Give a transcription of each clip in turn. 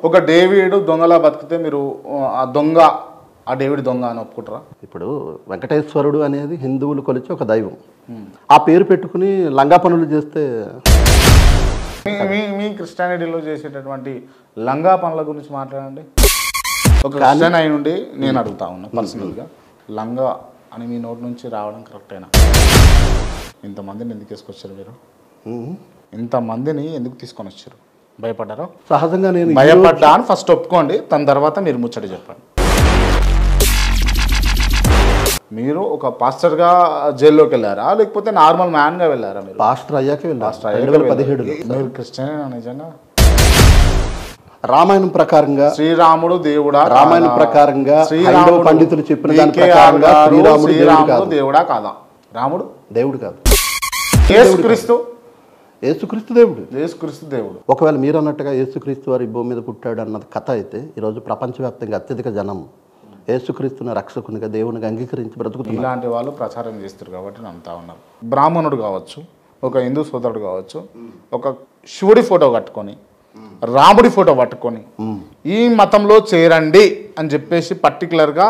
ఒక డేవిడ్ దొంగలా బతికితే మీరు ఆ దొంగ ఆ డేవిడ్ దొంగ అని ఒప్పుకుంటారా? ఇప్పుడు వెంకటేశ్వరుడు అనేది హిందువులు కొలిచే ఒక దైవం. ఆ పేరు పెట్టుకుని లంగా పనులు చేస్తే మీ క్రిస్టియానిటీలో చేసేటటువంటి లంగా పనుల గురించి మాట్లాడండి. ఒక క్రిస్టియన్ అయి ఉండి నేను అడుగుతా ఉన్నా పర్సనల్గా, లంగా అని మీ నోటి నుంచి రావడం కరెక్టేనా? ఇంతమందిని ఎందుకు తీసుకొచ్చారు మీరు? ఇంతమందిని ఎందుకు తీసుకొని వచ్చారు? భయపడ్డారా? సహజంగా నేను భయపడ్డా అని ఫస్ట్ ఒప్పుకోండి, దాని తర్వాత మీరు ముచ్చట చెప్పండి. మీరు ఒక పాస్టర్గా జైల్లోకి వెళ్ళారా, లేకపోతే నార్మల్ మ్యాన్గా వెళ్ళారా? మీరు పాస్టర్ అయ్యాకే వెళ్ళాను 2017లో. మీరు క్రిస్టియన్ నిజంగా? రామాయణం ప్రకారంగా శ్రీరాముడు దేవుడా? రామాయణం ప్రకారంగా హైందవ పండితులు చెప్పిన దాని ప్రకారంగా శ్రీరాముడు దేవుడా కాదా? రాముడు దేవుడు కాదు, యేసుక్రీస్తు యేసుక్రీస్తు దేవుడు. యేసుక్రీస్తు దేవుడు. ఒకవేళ మీరు అన్నట్టుగా యేసుక్రీస్తు వారి భూమి మీద పుట్టాడు అన్నది కథ అయితే ఈరోజు ప్రపంచవ్యాప్తంగా అత్యధిక జనం యేసుక్రీస్తుని రక్షకునిగా దేవునికి అంగీకరించి బ్రతుకుతున్నారు. ఇలాంటి వాళ్ళు ప్రచారం చేస్తారు కాబట్టి నమ్ముతా ఉన్నారు. బ్రాహ్మణుడు కావచ్చు, ఒక హిందూ సోదరుడు కావచ్చు, ఒక శివుడి ఫోటో కట్టుకొని రాముడి ఫోటో పట్టుకొని ఈ మతంలో చేరండి అని చెప్పేసి పర్టికులర్గా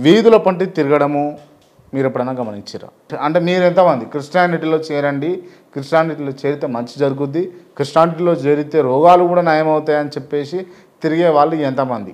వీధుల పంటి తిరగడము మీరు ఎప్పుడైనా గమనించారా? అంటే మీరు ఎంతమంది క్రిస్టియానిటీలో చేరండి, క్రిస్టియానిటీలో చేరితే మంచి జరుగుద్ది, క్రిస్టియానిటీలో చేరితే రోగాలు కూడా నయమవుతాయని చెప్పేసి తిరిగే వాళ్ళు ఎంతమంది?